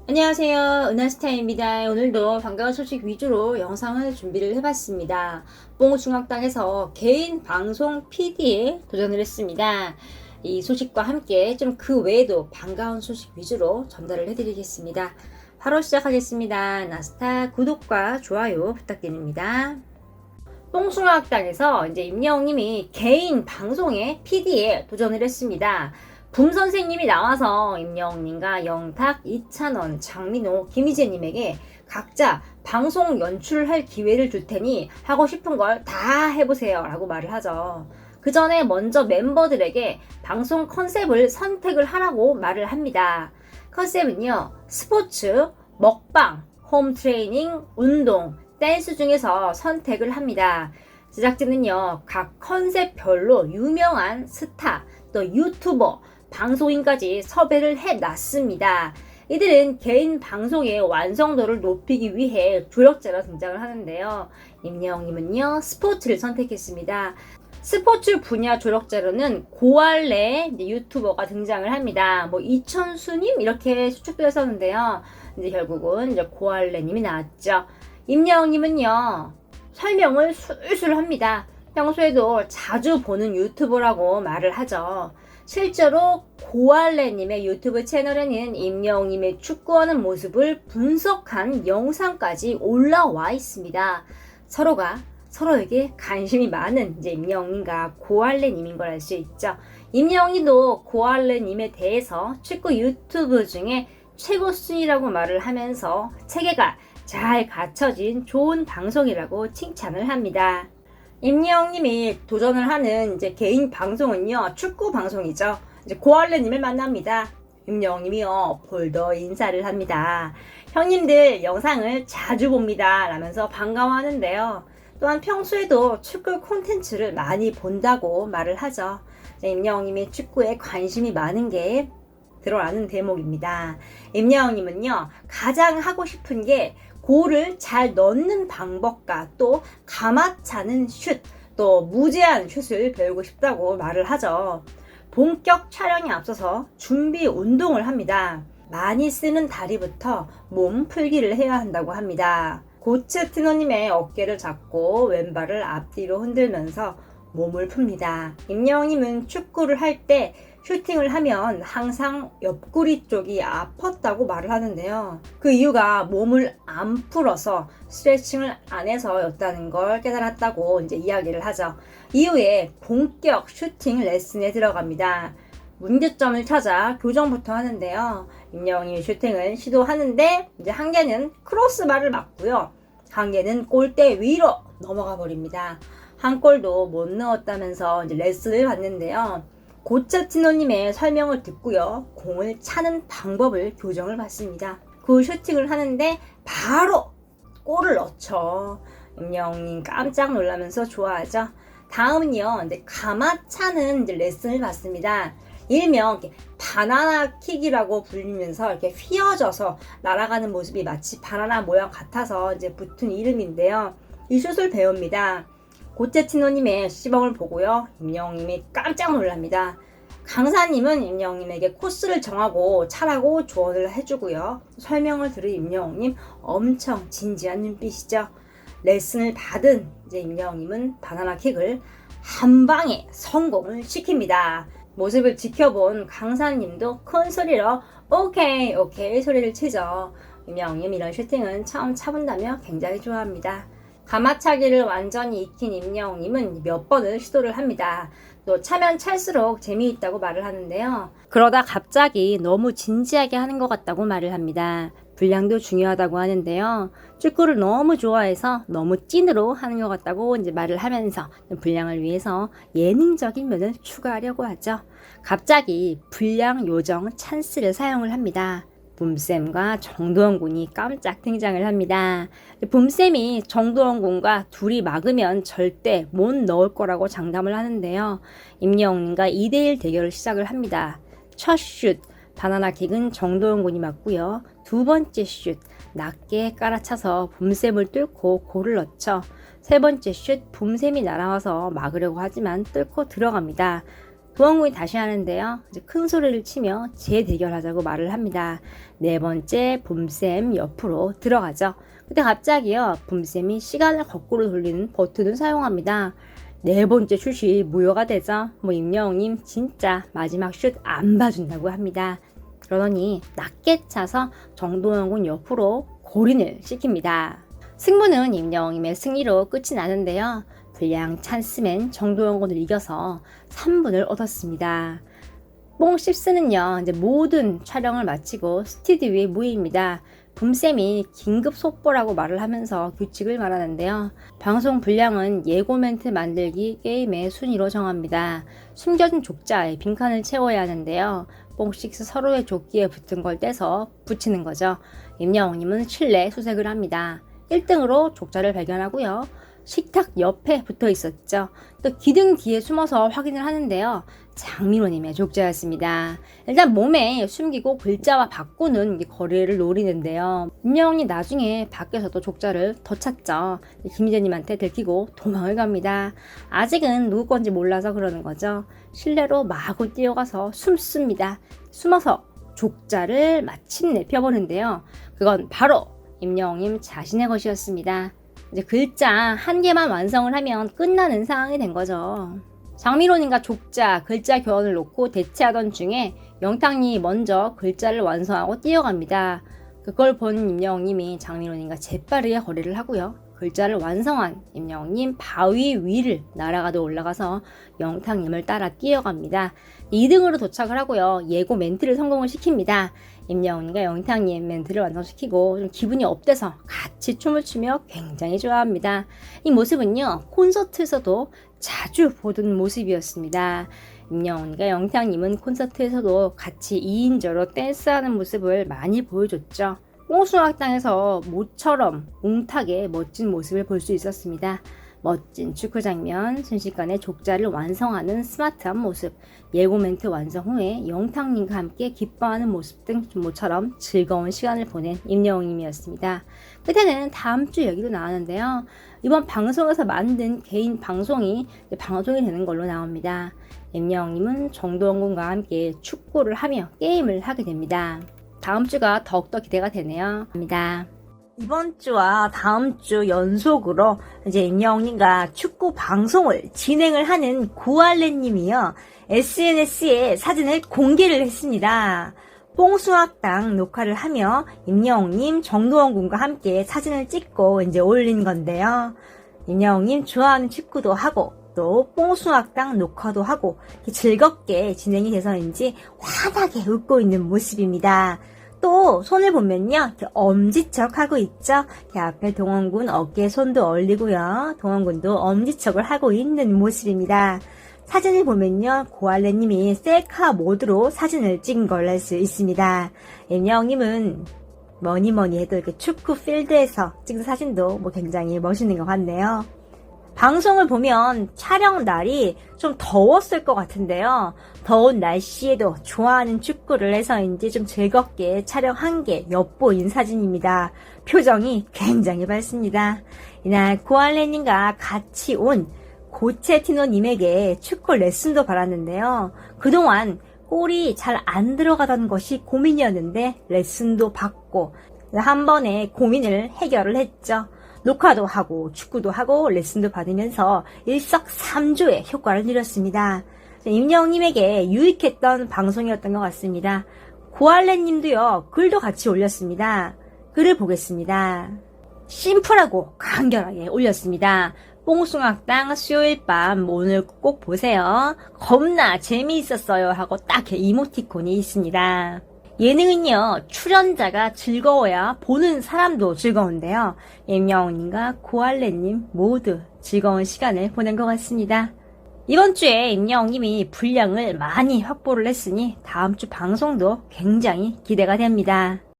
안녕하세요. 은하스타입니다. 오늘도 반가운 소식 위주로 영상을 준비를 해봤습니다. 뽕중학당에서 개인 방송 PD에 도전을 했습니다. 이 소식과 함께 좀 그 외에도 반가운 소식 위주로 전달을 해드리겠습니다. 바로 시작하겠습니다. 나스타 구독과 좋아요 부탁드립니다. 뽕숭아학당에서 이제 임영웅님이 개인 방송에 PD에 도전을 했습니다. 붐 선생님이 나와서 임영웅님과 영탁, 이찬원, 장민호, 김희재님에게 각자 방송 연출할 기회를 줄 테니 하고 싶은 걸 다 해보세요 라고 말을 하죠. 그 전에 먼저 멤버들에게 방송 컨셉을 선택을 하라고 말을 합니다. 컨셉은요, 스포츠, 먹방, 홈 트레이닝, 운동, 댄스 중에서 선택을 합니다. 제작진은요, 각 컨셉별로 유명한 스타, 또 유튜버, 방송인까지 섭외를 해놨습니다. 이들은 개인 방송의 완성도를 높이기 위해 조력자로 등장을 하는데요. 임영웅님은요, 스포츠를 선택했습니다. 스포츠 분야 조력자로는 고알레 유튜버가 등장을 합니다. 뭐 이천수님 이렇게 수축도 했었는데요. 이제 결국은 이제 고알레님이 나왔죠. 임영웅님은요, 설명을 술술 합니다. 평소에도 자주 보는 유튜버라고 말을 하죠. 실제로 고알레님의 유튜브 채널에는 임영웅님의 축구하는 모습을 분석한 영상까지 올라와 있습니다. 서로가 서로에게 관심이 많은 이제 임영웅님과 고알레님인 걸 알 수 있죠. 임영웅님도 고알레님에 대해서 축구 유튜브 중에 최고 순위라고 말을 하면서 체계가 잘 갖춰진 좋은 방송이라고 칭찬을 합니다. 임영웅님이 도전을 하는 이제 개인 방송은요, 축구 방송이죠. 이제 고알레님을 만납니다. 임영웅님이요, 폴더 인사를 합니다. 형님들 영상을 자주 봅니다 라면서 반가워하는데요. 또한 평소에도 축구 콘텐츠를 많이 본다고 말을 하죠. 임영웅님이 축구에 관심이 많은 게 드러나는 대목입니다. 임영웅님은요, 가장 하고 싶은 게 골을 잘 넣는 방법과 또 감아차는 슛, 또 무제한 슛을 배우고 싶다고 말을 하죠. 본격 촬영에 앞서서 준비 운동을 합니다. 많이 쓰는 다리부터 몸 풀기를 해야 한다고 합니다. 고체 트너님의 어깨를 잡고 왼발을 앞뒤로 흔들면서 몸을 풉니다. 임영웅님은 축구를 할 때 슈팅을 하면 항상 옆구리 쪽이 아팠다고 말을 하는데요. 그 이유가 몸을 안 풀어서 스트레칭을 안 해서였다는 걸 깨달았다고 이제 이야기를 하죠. 이후에 본격 슈팅 레슨에 들어갑니다. 문제점을 찾아 교정부터 하는데요. 임영웅이 슈팅을 시도하는데 이제 한 개는 크로스바를 맞고요. 한 개는 골대 위로 넘어가 버립니다. 한 골도 못 넣었다면서 이제 레슨을 받는데요. 고차티노님의 설명을 듣고요, 공을 차는 방법을 교정을 받습니다. 그 슈팅을 하는데 바로 골을 넣죠. 임영웅님 깜짝 놀라면서 좋아하죠. 다음은요, 이제 감아차는 이제 레슨을 받습니다. 일명 바나나 킥이라고 불리면서 이렇게 휘어져서 날아가는 모습이 마치 바나나 모양 같아서 이제 붙은 이름인데요. 이 슛을 배웁니다. 고체티노님의 시범을 보고요, 임영웅님이 깜짝 놀랍니다. 강사님은 임영웅님에게 코스를 정하고 차라고 조언을 해주고요. 설명을 들은 임영웅님 엄청 진지한 눈빛이죠. 레슨을 받은 이제 임영웅님은 바나나 킥을 한 방에 성공을 시킵니다. 모습을 지켜본 강사님도 큰 소리로 오케이 오케이 소리를 치죠. 임영웅님 이런 슈팅은 처음 차본다며 굉장히 좋아합니다. 감아차기를 완전히 익힌 임영웅님은 몇 번을 시도를 합니다. 또 차면 찰수록 재미있다고 말을 하는데요. 그러다 갑자기 너무 진지하게 하는 것 같다고 말을 합니다. 분량도 중요하다고 하는데요. 축구를 너무 좋아해서 너무 찐으로 하는 것 같다고 이제 말을 하면서 분량을 위해서 예능적인 면을 추가하려고 하죠. 갑자기 분량 요정 찬스를 사용을 합니다. 붐쌤과 정도원 군이 깜짝 등장을 합니다. 붐쌤이 정도원 군과 둘이 막으면 절대 못 넣을 거라고 장담을 하는데요. 임영웅과 2대1 대결을 시작을 합니다. 첫 슛, 바나나 킥은 정도원 군이 맞고요. 두 번째 슛, 낮게 깔아차서 붐쌤을 뚫고 골을 넣죠. 세 번째 슛, 붐쌤이 날아와서 막으려고 하지만 뚫고 들어갑니다. 도원군이 다시 하는데요. 이제 큰 소리를 치며 재대결하자고 말을 합니다. 네 번째 붐쌤 옆으로 들어가죠. 그때 갑자기요, 붐쌤이 시간을 거꾸로 돌리는 버튼을 사용합니다. 네 번째 슛이 무효가 되죠. 임영웅님 진짜 마지막 슛 안 봐준다고 합니다. 그러더니 낮게 차서 정도원군 옆으로 골인을 시킵니다. 승부는 임영웅님의 승리로 끝이 나는데요. 불량 찬스맨 정도원군을 이겨서 3분을 얻었습니다. 뽕6는요, 이제 모든 촬영을 마치고 스튜디오에 모입니다. 붐쌤이 긴급 속보라고 말을 하면서 규칙을 말하는데요. 방송 분량은 예고 멘트 만들기 게임의 순위로 정합니다. 숨겨진 족자에 빈칸을 채워야 하는데요. 뽕6 서로의 조끼에 붙은 걸 떼서 붙이는 거죠. 임영웅님은 실내 수색을 합니다. 1등으로 족자를 발견하고요. 식탁 옆에 붙어 있었죠. 또 기둥 뒤에 숨어서 확인을 하는데요. 장민호님의 족자였습니다. 일단 몸에 숨기고 글자와 바꾸는 거리를 노리는데요. 임영웅이 나중에 밖에서도 족자를 더 찾죠. 김희재님한테 들키고 도망을 갑니다. 아직은 누구 건지 몰라서 그러는 거죠. 실내로 마구 뛰어가서 숨습니다. 숨어서 족자를 마침내 펴보는데요. 그건 바로 임영웅님 자신의 것이었습니다. 이제 글자 한 개만 완성을 하면 끝나는 상황이 된 거죠. 장민호님과 족자, 글자 교환을 놓고 대치하던 중에 영탁님이 먼저 글자를 완성하고 뛰어갑니다. 그걸 본 임영웅님이 장민호님과 재빠르게 거래를 하고요. 글자를 완성한 임영웅님 바위 위를 날아가도 올라가서 영탁님을 따라 뛰어갑니다. 2등으로 도착을 하고요. 예고 멘트를 성공을 시킵니다. 임영웅과 영탁님 멘트를 완성시키고 좀 기분이 업돼서 같이 춤을 추며 굉장히 좋아합니다. 이 모습은요, 콘서트에서도 자주 보던 모습이었습니다. 임영웅과 영탁님은 콘서트에서도 같이 2인조로 댄스하는 모습을 많이 보여줬죠. 뽕숭아학당에서 모처럼 웅탁의 멋진 모습을 볼 수 있었습니다. 멋진 축구 장면, 순식간에 족자를 완성하는 스마트한 모습, 예고 멘트 완성 후에 영탁님과 함께 기뻐하는 모습 등 모처럼 즐거운 시간을 보낸 임영웅님이었습니다. 끝에는 다음 주 얘기도 나왔는데요. 이번 방송에서 만든 개인 방송이 되는 걸로 나옵니다. 임영웅님은 정도원군과 함께 축구를 하며 게임을 하게 됩니다. 다음 주가 더욱더 기대가 되네요. 합니다. 이번 주와 다음 주 연속으로 이제 임영웅님과 축구 방송을 진행을 하는 구알레님이요, SNS에 사진을 공개를 했습니다. 뽕숭아학당 녹화를 하며 임영웅님, 정도원군과 함께 사진을 찍고 이제 올린 건데요. 임영웅님 좋아하는 축구도 하고 또 뽕숭아학당 녹화도 하고 즐겁게 진행이 돼서인지 환하게 웃고 있는 모습입니다. 또 손을 보면요, 엄지척 하고 있죠. 앞에 동원군 어깨에 손도 올리고요, 동원군도 엄지척을 하고 있는 모습입니다. 사진을 보면요, 고알레님이 셀카 모드로 사진을 찍은 걸 알 수 있습니다. 임영웅님은 뭐니 해도 이렇게 축구 필드에서 찍은 사진도 굉장히 멋있는 것 같네요. 방송을 보면 촬영 날이 좀 더웠을 것 같은데요. 더운 날씨에도 좋아하는 축구를 해서인지 좀 즐겁게 촬영한 게 엿보인 사진입니다. 표정이 굉장히 밝습니다. 이날 고알레님과 같이 온 고체티노님에게 축구 레슨도 받았는데요. 그동안 골이 잘 안 들어가던 것이 고민이었는데 레슨도 받고 한 번에 고민을 해결을 했죠. 녹화도 하고 축구도 하고 레슨도 받으면서 일석삼조의 효과를 누렸습니다. 임영웅님에게 유익했던 방송이었던 것 같습니다. 고알레님도요, 글도 같이 올렸습니다. 글을 보겠습니다. 심플하고 간결하게 올렸습니다. 뽕숭아학당 수요일 밤 오늘 꼭 보세요. 겁나 재미있었어요 하고 딱 이모티콘이 있습니다. 예능은요, 출연자가 즐거워야 보는 사람도 즐거운데요. 임영웅님과 고알레님 모두 즐거운 시간을 보낸 것 같습니다. 이번 주에 임영웅님이 분량을 많이 확보를 했으니 다음 주 방송도 굉장히 기대가 됩니다.